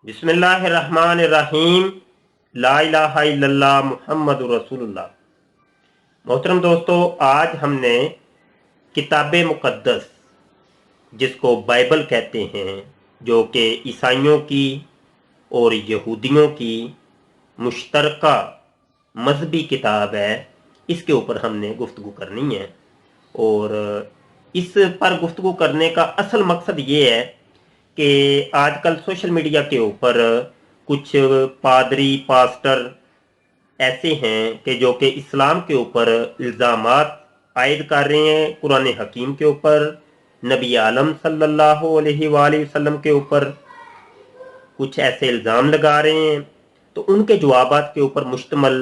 बिस्मिल्लाहिर्रहमानिर्रहीम। ला इलाहा इल्लल्लाह मुहम्मदुर रसूलुल्लाह। मोहतरम दोस्तों, आज हमने किताब मुक़द्दस जिसको बाइबल कहते हैं, जो कि ईसाइयों की और यहूदियों की मुश्तरका मजहबी किताब है, इसके ऊपर हमने गुफ्तगू करनी है। और इस पर गुफ्तगू करने का असल मकसद ये है कि आजकल सोशल मीडिया के ऊपर कुछ पादरी पास्टर ऐसे हैं कि जो कि इस्लाम के ऊपर इल्ज़ामात आयद कर रहे हैं, कुरान हकीम के ऊपर, नबी आलम सल्लल्लाहु अलैहि वसल्लम के ऊपर कुछ ऐसे इल्ज़ाम लगा रहे हैं। तो उनके जवाबात के ऊपर मुश्तमल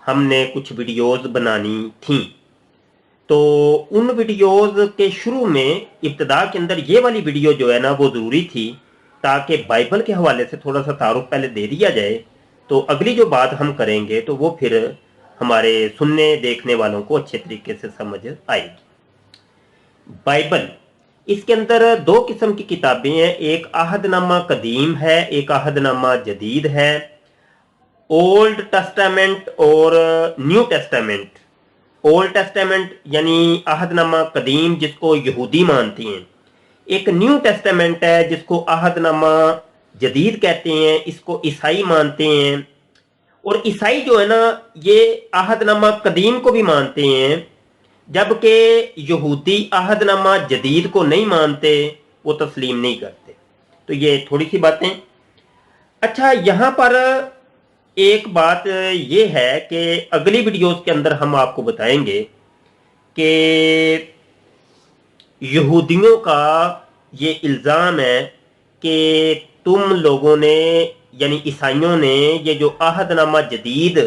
हमने कुछ वीडियोज़ बनानी थी। तो उन वीडियोज़ के शुरू में इब्तिदा के अंदर ये वाली वीडियो जो है ना, वो ज़रूरी थी ताकि बाइबल के हवाले से थोड़ा सा तारुफ पहले दे दिया जाए। तो अगली जो बात हम करेंगे तो वो फिर हमारे सुनने देखने वालों को अच्छे तरीके से समझ आएगी। बाइबल, इसके अंदर दो किस्म की किताबें हैं। एक अहदनामा कदीम है, एक अहदनामा जदीद है। ओल्ड टेस्टामेंट और न्यू टेस्टामेंट। ओल्ड टेस्टामेंट यानी अहदनामा कदीम जिसको यहूदी मानते हैं, एक न्यू टेस्टामेंट है जिसको अहदनामा जदीद कहते हैं, इसको ईसाई मानते हैं। और ईसाई जो है ना, ये अहदनामा कदीम को भी मानते हैं, जबकि यहूदी अहदनामा जदीद को नहीं मानते, वो तस्लीम नहीं करते। तो ये थोड़ी सी बातें। अच्छा, यहां पर एक बात ये है कि अगली वीडियोस के अंदर हम आपको बताएंगे कि यहूदियों का ये इल्ज़ाम है कि तुम लोगों ने यानी ईसाइयों ने ये जो अहदनामा जदीद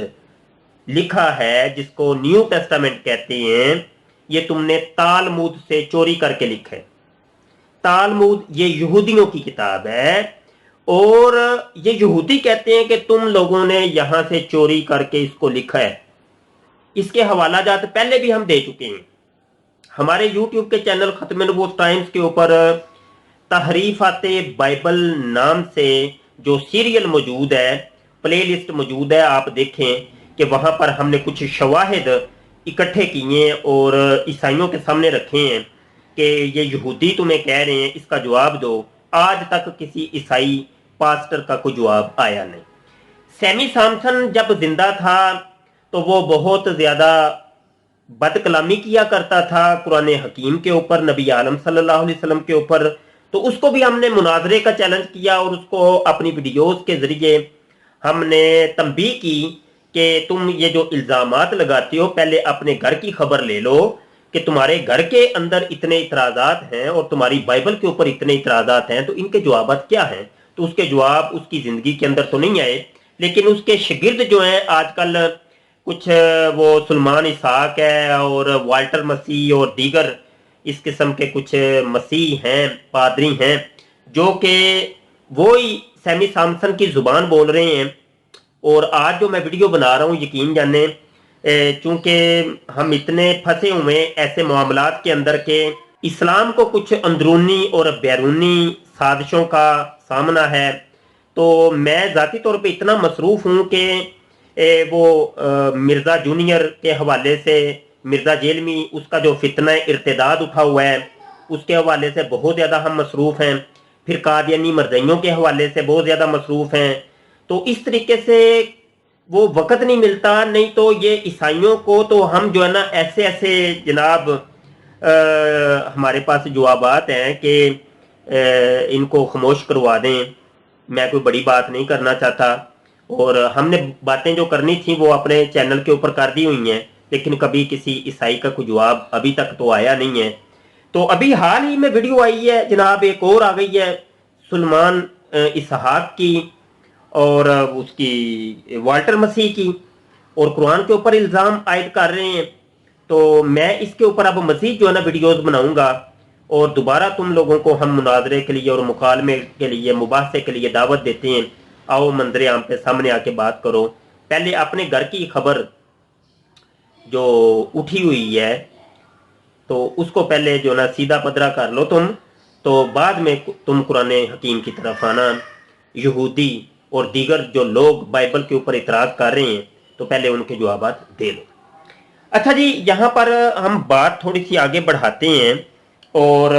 लिखा है, जिसको न्यू टेस्टामेंट कहते हैं, ये तुमने तालमुद से चोरी करके लिखा है। तालमुद ये यहूदियों की किताब है और ये यहूदी कहते हैं कि तुम लोगों ने यहां से चोरी करके इसको लिखा है। इसके हवाला जात पहले भी हम दे चुके हैं। हमारे YouTube के चैनल खत्म नबूवत टाइम्स के ऊपर तहरीफाते बाइबल नाम से जो सीरियल मौजूद है, प्ले लिस्ट मौजूद है, आप देखें कि वहां पर हमने कुछ शवाहिद इकट्ठे किए हैं और ईसाइयों के सामने रखे हैं कि ये यहूदी तुम्हें कह रहे हैं, इसका जवाब दो। आज तक किसी ईसाई पास्टर का कोई जवाब आया नहीं। सैमी सैमसन जब जिंदा था तो वो बहुत ज्यादा बदकलामी किया करता था कुरान हकीम के ऊपर, नबी आलम सल्लल्लाहु अलैहि वसल्लम के ऊपर। तो उसको भी हमने मुनाजरे का चैलेंज किया और उसको अपनी वीडियोस के जरिए हमने तंबीह की कि तुम ये जो इल्जामात लगाते हो, पहले अपने घर की खबर ले लो कि तुम्हारे घर के अंदर इतने इतराजात हैं और तुम्हारी बाइबल के ऊपर इतने इतराजात हैं, तो इनके जवाबात क्या हैं। तो उसके जवाब उसकी जिंदगी के अंदर तो नहीं आए, लेकिन उसके शागिर्द जो हैं आजकल कुछ, वो सुलेमान इसहाक है और वाल्टर मसीह और दीगर इस किस्म के कुछ मसीह हैं, पादरी हैं, जो कि वो ही सैमी सैमसन की जुबान बोल रहे हैं। और आज जो मैं वीडियो बना रहा हूँ, यकीन जाने, चूंकि हम इतने फंसे हुए ऐसे मामलात के अंदर के इस्लाम को कुछ अंदरूनी और बैरूनी साजिशों का सामना है, तो मैं ज़ाती तौर पे इतना मसरूफ़ हूँ कि वो मिर्ज़ा जूनियर के हवाले से, मिर्ज़ा जेलमी, उसका जो फितना इर्तिदाद उठा हुआ है, उसके हवाले से बहुत ज़्यादा हम मसरूफ़ हैं। फिर कादियानी मरज़इयों के हवाले से बहुत ज़्यादा मसरूफ़ हैं। तो इस तरीके से वो वक़्त नहीं मिलता। नहीं तो ये ईसाइयों को तो हम जो है ना, ऐसे ऐसे जनाब हमारे पास जवाबात हैं कि इनको खामोश करवा दें। मैं कोई बड़ी बात नहीं करना चाहता और हमने बातें जो करनी थी वो अपने चैनल के ऊपर कर दी हुई हैं, लेकिन कभी किसी ईसाई का कोई जवाब अभी तक तो आया नहीं है। तो अभी हाल ही में वीडियो आई है जनाब, एक और आ गई है सुलेमान इसहाक की और उसकी वाल्टर मसीह की, और कुरान के ऊपर इल्ज़ाम आयद कर रहे हैं। तो मैं इसके ऊपर अब मजीद जो है ना वीडियोज़ बनाऊंगा और दोबारा तुम लोगों को हम मुनाजरे के लिए और मुकालमे के लिए, मुबाहसे के लिए दावत देते हैं। आओ मंजरे आम पे सामने आके बात करो। पहले अपने घर की खबर जो उठी हुई है तो उसको पहले जो ना सीधा पदरा कर लो तुम, तो बाद में तुम कुरान हकीम की तरफ आना। यहूदी और दीगर जो लोग बाइबल के ऊपर इतराज कर रहे हैं, तो पहले उनके जवाबात दे लो। अच्छा जी, यहाँ पर हम बात थोड़ी सी आगे बढ़ाते हैं, और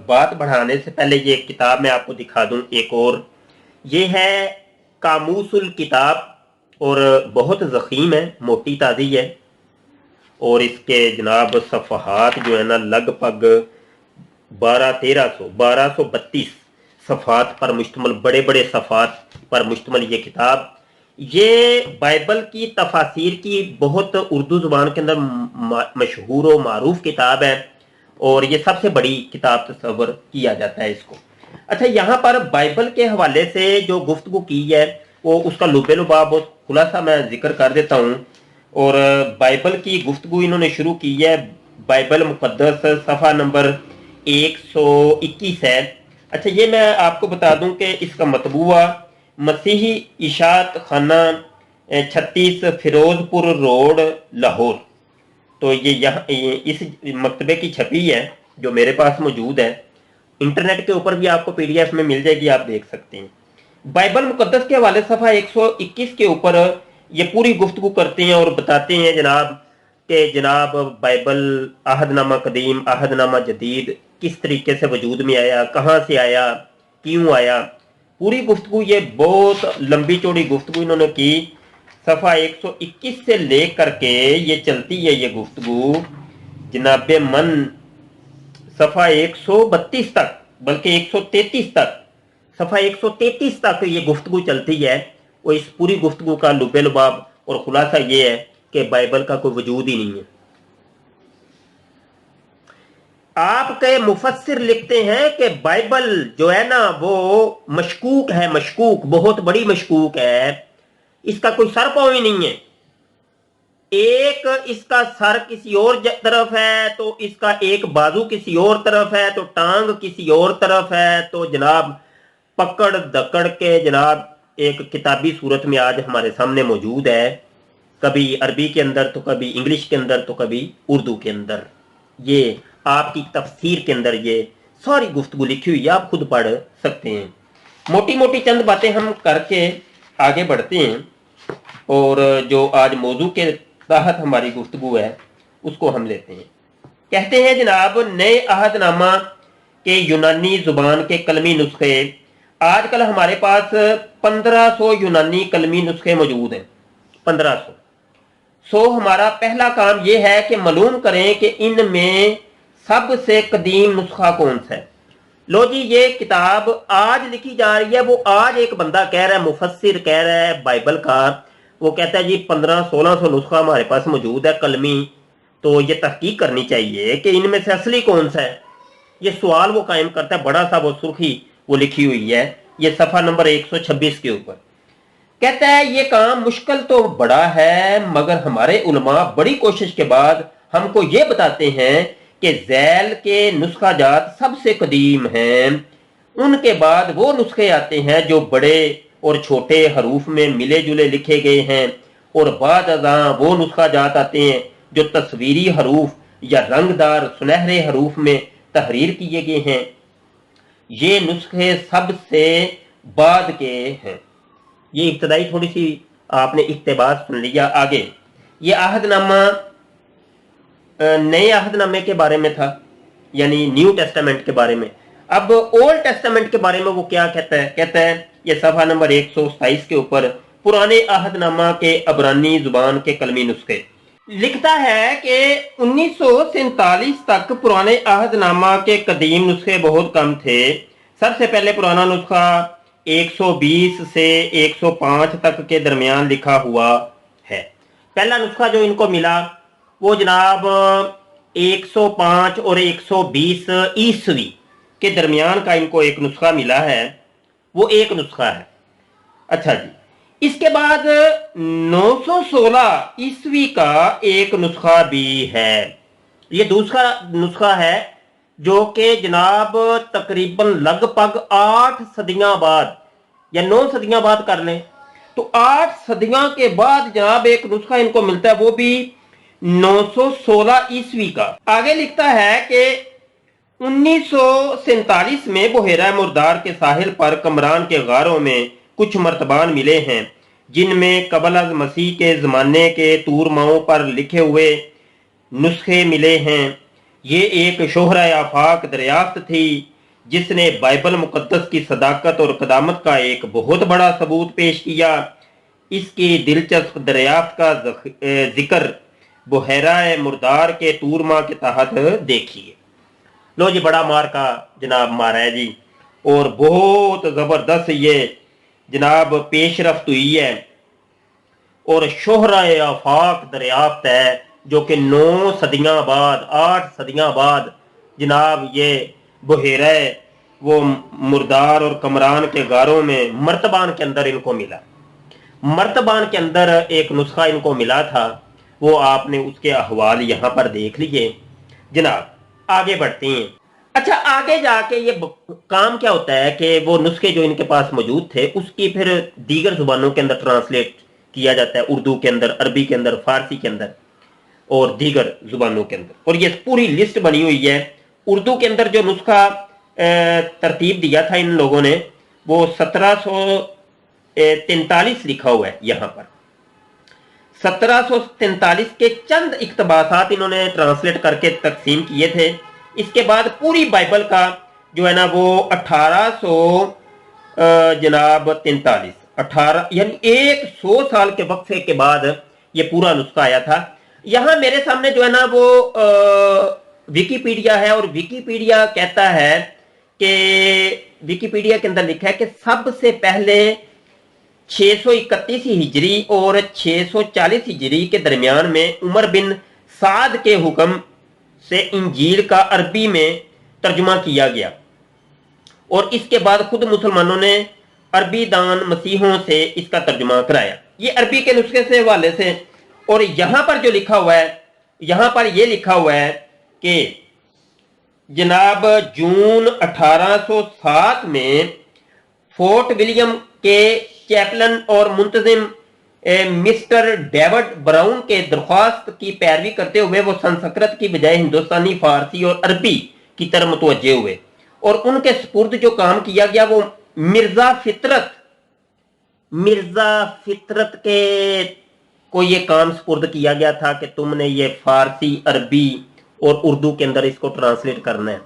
बात बढ़ाने से पहले ये किताब मैं आपको दिखा दूं एक और। ये है कामूसुल किताब, और बहुत ज़ख़ीम है, मोटी ताज़ी है, और इसके जनाब सफ़हात जो है ना लगभग 1232 सफ़ात पर मुश्तमल, बड़े बड़े सफ़ात पर मुश्तमल ये किताब। ये बाइबल की तफासिर की बहुत उर्दू ज़ुबान के अंदर मशहूर और मारूफ किताब है, और ये सबसे बड़ी किताब तस्वर किया जाता है इसको। अच्छा, यहाँ पर बाइबल के हवाले से जो गुफ्तगू की है वो उसका लुबे लुबाब खुलासा मैं जिक्र कर देता हूँ। और बाइबल की गुफ्तगू इन्होंने शुरू की है, बाइबल मुक़द्दस सफ़ा नंबर 121 है। अच्छा, ये मैं आपको बता दूं कि इसका मतबूआ मसीही इशात खाना 36 फिरोजपुर रोड लाहौर, तो ये यहाँ इस मकतबे की छपी है जो मेरे पास मौजूद है। इंटरनेट के ऊपर भी आपको PDF में मिल जाएगी, आप देख सकते हैं। बाइबल मुक़द्दस के हवाले सफ़ा 121 के ऊपर ये पूरी गुफ्तगू करते हैं और बताते हैं जनाब कि जनाब बाइबल अहदनामा कदीम अहदनामा जदीद किस तरीके से वजूद में आया, कहाँ से आया, क्यों आया। पूरी गुफ्तगू, ये बहुत लंबी चौड़ी गुफ्तगू इन्होंने की। सफ़ा 121 से ले करके ये चलती है ये गुफ्तगू जनाब मन सफ़ा 132 तक, बल्कि 133 तक, सफ़ा 133 तक ये गुफ्तगू चलती है। और इस पूरी गुफ्तगू का लुबे लुबाब और खुलासा ये है कि बाइबल का कोई वजूद ही नहीं है। आपके मुफस्सिर लिखते हैं कि बाइबल जो है ना वो मशकूक है, मशकूक, बहुत बड़ी मशकूक है, इसका कोई सर पांव ही नहीं है। एक इसका सर किसी और तरफ है, तो इसका एक बाजू किसी और तरफ है, तो टांग किसी और तरफ है। तो जनाब पकड़ दकड़ के जनाब एक किताबी सूरत में आज हमारे सामने मौजूद है, कभी अरबी के अंदर, तो कभी इंग्लिश के अंदर, तो कभी उर्दू के अंदर। ये आपकी तफसीर के अंदर ये सारी गुफ्तगू लिखी हुई है, आप खुद पढ़ सकते हैं। मोटी मोटी चंद बातें हम करके आगे बढ़ते हैं, और जो आज मौजू के तहत हमारी गुफ्तगू है उसको हम लेते हैं। कहते हैं जनाब, नए अहदनामा के यूनानी जुबान के कलमी नुस्खे, आजकल हमारे पास 1500 यूनानी कलमी नुस्खे मौजूद हैं, 1500। हमारा पहला काम यह है कि मालूम करें कि इनमें सबसे कदीम नुस्खा कौन सा है। लो जी, ये किताब आज लिखी जा रही है, वो आज एक बंदा कह रहा है, मुफस्सिर कह रहा है बाइबल का, वो कहता है जी 1500-1600 नुस्खा हमारे पास मौजूद है कलमी, तो ये तहकीक करनी चाहिए कि इनमें से असली कौन सा है। ये सवाल वो कायम करता है, बड़ा सा वो सुर्खी वो लिखी हुई है, ये सफ़ा नंबर 126 के ऊपर। कहता है ये काम मुश्किल तो बड़ा है, मगर हमारे उलमा बड़ी कोशिश के बाद हमको ये बताते हैं कि ज़ैल के नुस्खा जात सबसे कदीम हैं। उनके बाद वो नुस्खे आते हैं जो बड़े और छोटे हरूफ में मिले जुले लिखे गए हैं, और बाद अज़ां वो नुस्खा जात आते हैं जो तस्वीरी हरूफ या रंगदार सुनहरे हरूफ में तहरीर किए गए हैं। ये नुस्खे सबसे बाद के हैं। ये इब्तदाई थोड़ी सी आपने इक्तबास सुन लिया। आगे ये अहदनामा नए अहदनामे के बारे में था, यानी न्यू टेस्टामेंट के बारे में। अब ओल्ड टेस्टामेंट के बारे में वो क्या कहता है? कहता है ये सफ़ा नंबर 127 के ऊपर पुराने अहदनामा के अबरानी जुबान के कलमी नुस्खे लिखता है कि 1947 तक पुराने अहदनामा के कदीम नुस्खे बहुत कम थे। सबसे पहले पुराना नुस्खा 120 से 105 तक के दरमियान लिखा हुआ है। पहला नुस्खा जो इनको मिला वो जनाब 105 और 120 ईस्वी के दरमियान का इनको एक नुस्खा मिला है, वो एक नुस्खा है। अच्छा जी, इसके बाद 916 ईस्वी का एक नुस्खा भी है। ये दूसरा नुस्खा है जो कि जनाब तकरीबन लगभग 8 सदियां बाद या 9 सदियां बाद कर लें, तो 8 सदियां के बाद जनाब एक नुस्खा इनको मिलता है, वो भी 916 ईस्वी का। आगे लिखता है कि 1947 में बहेरा मुर्दार के साहिल पर कमरान के गारों में कुछ मर्तबान मिले हैं जिनमें कबल अज मसीह के ज़माने के तूरमाओं पर लिखे हुए नुस्खे मिले हैं। ये एक शोहरा आफाक दरियाफ्त थी जिसने बाइबल मुकद्दस की सदाकत और कदामत का एक बहुत बड़ा सबूत पेश किया। इसकी दिलचस्प दरियाफ्त का जिक्र बहेरा मुर्दार के तूरमा के तहत देखिए। लो जी, बड़ा मार का जनाब मारा है जी, और बहुत ज़बरदस्त ये जनाब पेशरफ्त हुई है और शोहरा आफाक दरियाफ्त है जो कि 9 सदियां बाद 8 सदियां बाद जनाब ये बहेरा वो मुर्दार और कमरान के गारों में मर्तबान के अंदर इनको मिला। मर्तबान के अंदर एक नुस्खा इनको मिला था, वो आपने उसके अहवाल यहाँ पर देख लिए। जनाब आगे बढ़ते हैं। अच्छा, आगे जाके ये काम क्या होता है कि वो नुस्खे जो इनके पास मौजूद थे उसकी फिर दीगर जुबानों के अंदर ट्रांसलेट किया जाता है, उर्दू के अंदर, अरबी के अंदर, फारसी के अंदर और दीगर जुबानों के अंदर। और ये पूरी लिस्ट बनी हुई है। उर्दू के अंदर जो नुस्खा तरतीब दिया था इन लोगों ने वो 1743 लिखा हुआ है यहाँ पर। 1743 के चंद इक्तबासात इन्होंने ट्रांसलेट करके तकसीम किए थे। इसके बाद पूरी बाइबल का जो है ना वो 1800 जनाब 43 18 यानी 100 साल के वक्फे के बाद ये पूरा नुस्खा आया था। यहाँ मेरे सामने जो है ना वो विकीपीडिया है और विकीपीडिया कहता है कि विकीपीडिया के अंदर लिखा है कि सबसे पहले 631 हिजरी और 640 हिजरी के दरमियान में उमर बिन साद के हुक्म से इंजील का अरबी में तर्जुमा किया गया और इसके बाद खुद मुसलमानों ने अरबी दान मसीहों से इसका तर्जुमा कराया। ये अरबी के नुस्खे से हवाले से। और यहां पर जो लिखा हुआ है, यहां पर यह लिखा हुआ है कि जनाब जून 1807 में फोर्ट विलियम के चैपलन और मुंतजिम मिस्टर डेविड ब्राउन के दरख्वास्त की पैरवी करते हुए वो संस्कृत की बजाय हिंदुस्तानी, फारसी और अरबी की तरफ मुतवज्जे हुए और उनके सुपुर्द जो काम किया गया वो मिर्जा फितरत के को ये काम सुपुर्द किया गया था कि तुमने ये फारसी, अरबी और उर्दू के अंदर इसको ट्रांसलेट करना है।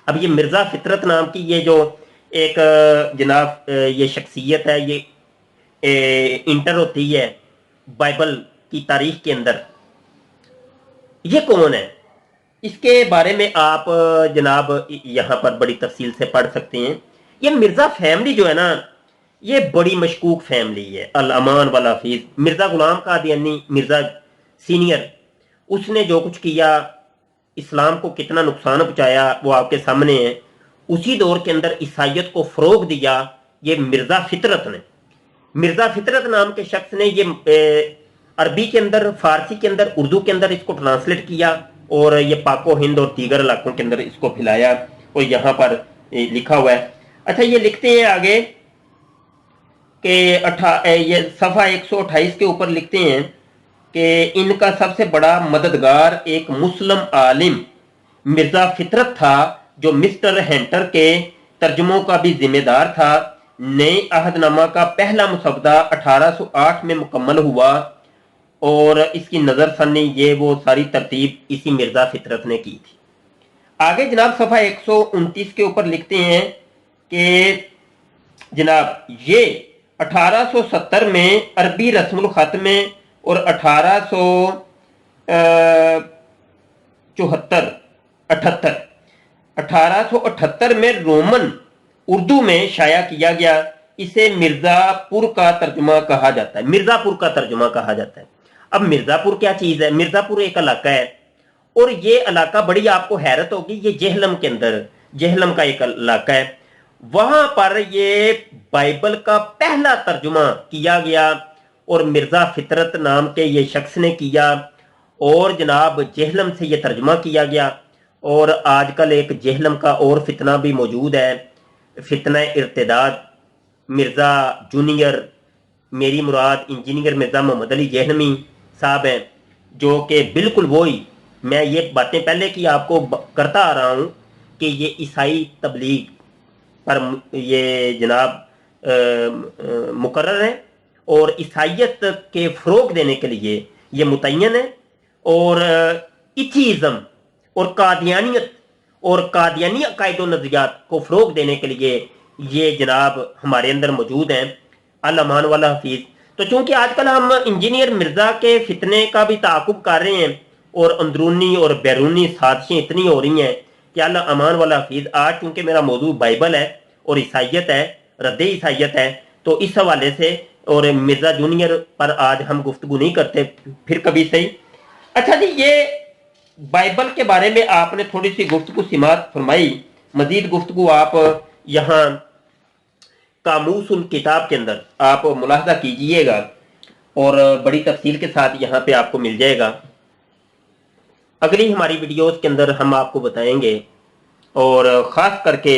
अब ये मिर्जा फितरत नाम की ये जो एक जनाब ये शख्सियत है, ये इंटर होती है बाइबल की तारीख के अंदर। ये कौन है, इसके बारे में आप जनाब यहाँ पर बड़ी तफसील से पढ़ सकते हैं। ये मिर्जा फैमिली जो है ना, ये बड़ी मशकूक फैमिली है। अल अमान वाला हफीज मिर्जा गुलाम कादियानी मिर्जा सीनियर, उसने जो कुछ किया, इस्लाम को कितना नुकसान पहुंचाया वो आपके सामने है। उसी दौर के अंदर ईसाइयत को फरोग दिया ये मिर्जा फितरत ने। मिर्जा फितरत नाम के शख्स ने ये अरबी के अंदर, फारसी के अंदर, उर्दू के अंदर इसको ट्रांसलेट किया और ये पाको हिंद और दीगर इलाकों के अंदर इसको फैलाया और यहाँ पर लिखा हुआ है। अच्छा, ये लिखते हैं आगे कि ये सफ़ा 128 के ऊपर लिखते हैं कि इनका सबसे बड़ा मददगार एक मुस्लिम आलिम मिर्जा फितरत था जो मिस्टर हेंटर के तर्जुमों का भी जिम्मेदार था। नए अहदनामा का पहला मुसवदा 1808 में मुकम्मल हुआ और इसकी नज़रसानी ये वो सारी तरतीब इसी मिर्जा फितरत ने की थी। आगे जनाब सफ़ा 129 के ऊपर लिखते हैं कि जनाब ये 1870 में अरबी रस्मुल खत में और 1878 में रोमन उर्दू में शाया किया गया। इसे मिर्जापुर का तर्जुमा कहा जाता है। मिर्जापुर का तर्जुमा कहा जाता है। अब मिर्जापुर क्या चीज है? मिर्जापुर एक इलाका है और ये इलाका बड़ी आपको हैरत होगी, ये जेहलम के अंदर, जेहलम का एक इलाका है। वहां पर ये बाइबल का पहला तर्जुमा किया गया और मिर्जा फितरत नाम के ये शख्स ने किया और जनाब जेहलम से ये तर्जुमा किया गया। और आजकल एक जेहलम का और फितना भी मौजूद है, फितना इर्तिदाद। मिर्जा जूनियर, मेरी मुराद इंजीनियर मिर्जा मोहम्मद अली जेहलमी साहब हैं, जो कि बिल्कुल वही, मैं ये बातें पहले की आपको करता आ रहा हूँ کہ ये ईसाई तबलीग पर ये जनाब मुकर्रर है और ईसाइयत के फ़रोग देने के लिए ये मुतय्यन है और इथीज़म और कादियानियत और कादियानी अकायद व नज़रियात को फ़रोग देने के लिए ये जनाब हमारे अंदर मौजूद हैं। अल अमान वाला हफीज़। तो चूँकि आजकल हम इंजीनियर मिर्ज़ा के फितने का भी ताक़ुब कर रहे हैं और अंदरूनी और बैरूनी साजिशें इतनी हो रही हैं कि अल अमान वाला हफीज़ आज चूँकि मेरा मौजू बाइबल है और ईसाइयत है, रद्द ईसाइयत है, तो इस हवाले से और मिर्ज़ा जूनियर पर आज हम गुफ्तगू नहीं करते, फिर कभी सही। अच्छा जी, ये बाइबल के बारे में आपने थोड़ी सी गुफ्तगू सिमात फरमाई, मजीद गुफ्तगू आप यहाँ कामूसुल किताब के अंदर आप मुलाहजा कीजिएगा और बड़ी तफसील के साथ यहाँ पे आपको मिल जाएगा। अगली हमारी वीडियोस के अंदर हम आपको बताएंगे और ख़ास करके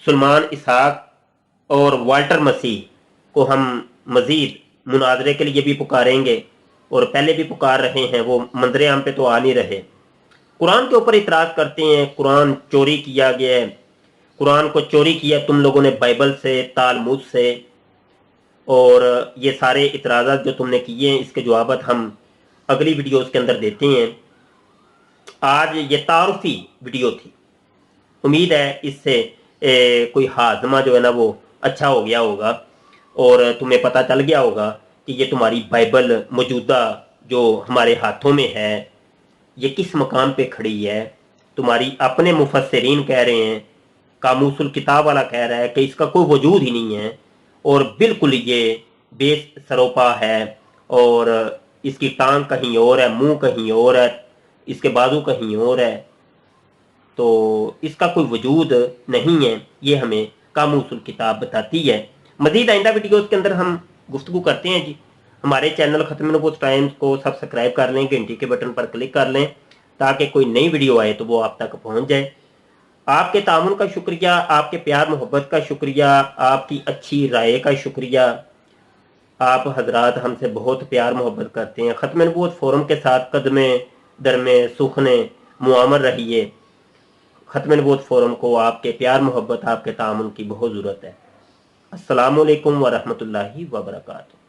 सुलेमान इसहाक और वाल्टर मसीह को हम मज़ीद मुनाजरे के लिए भी पुकारेंगे और पहले भी पुकार रहे हैं, वो मंजर आम पे तो आ नहीं रहे। कुरान के ऊपर इतराज़ करते हैं, कुरान चोरी किया गया है, कुरान को चोरी किया तुम लोगों ने बाइबल से, तालमुद से, और ये सारे इतराज़ात जो तुमने किए हैं इसके जवाब हम अगली वीडियोस के अंदर देते हैं। आज ये तारुफी वीडियो थी, उम्मीद है इससे कोई हाजमा जो है ना वो अच्छा हो गया होगा और तुम्हें पता चल गया होगा कि ये तुम्हारी बाइबल मौजूदा जो हमारे हाथों में है ये किस मकाम पे खड़ी है। तुम्हारी अपने मुफस्सिरीन कह रहे हैं, कामूसुल किताब वाला कह रहा है कि इसका कोई वजूद ही नहीं है और बिल्कुल ये बेस सरोपा है और इसकी टांग कहीं और है, मुंह कहीं और है, इसके बाजू कहीं और है, तो इसका कोई वजूद नहीं है। ये हमें कामूसुल किताब बताती है। मज़ीद आइंदा वीडियोस के अंदर हम गुफ्तगू करते हैं जी। हमारे चैनल ख़त्म नबूवत टाइम्स को सब्सक्राइब कर लें, घंटी के बटन पर क्लिक कर लें ताकि कोई नई वीडियो आए तो वो आप तक पहुंच जाए। आपके तामुन का शुक्रिया, आपके प्यार मोहब्बत का शुक्रिया, आपकी अच्छी राय का शुक्रिया। आप हजरात हमसे बहुत प्यार मोहब्बत करते हैं। ख़त्म नबूवत फोरम के साथ कदमे दरमे सुखने मुआमर रहिए। ख़त्म नबूवत फोरम को आपके प्यार मोहब्बत, आपके तामुन की बहुत ज़रूरत है। अस्सलामु अलैकुम व रहमतुल्लाहि व बरकातुहू।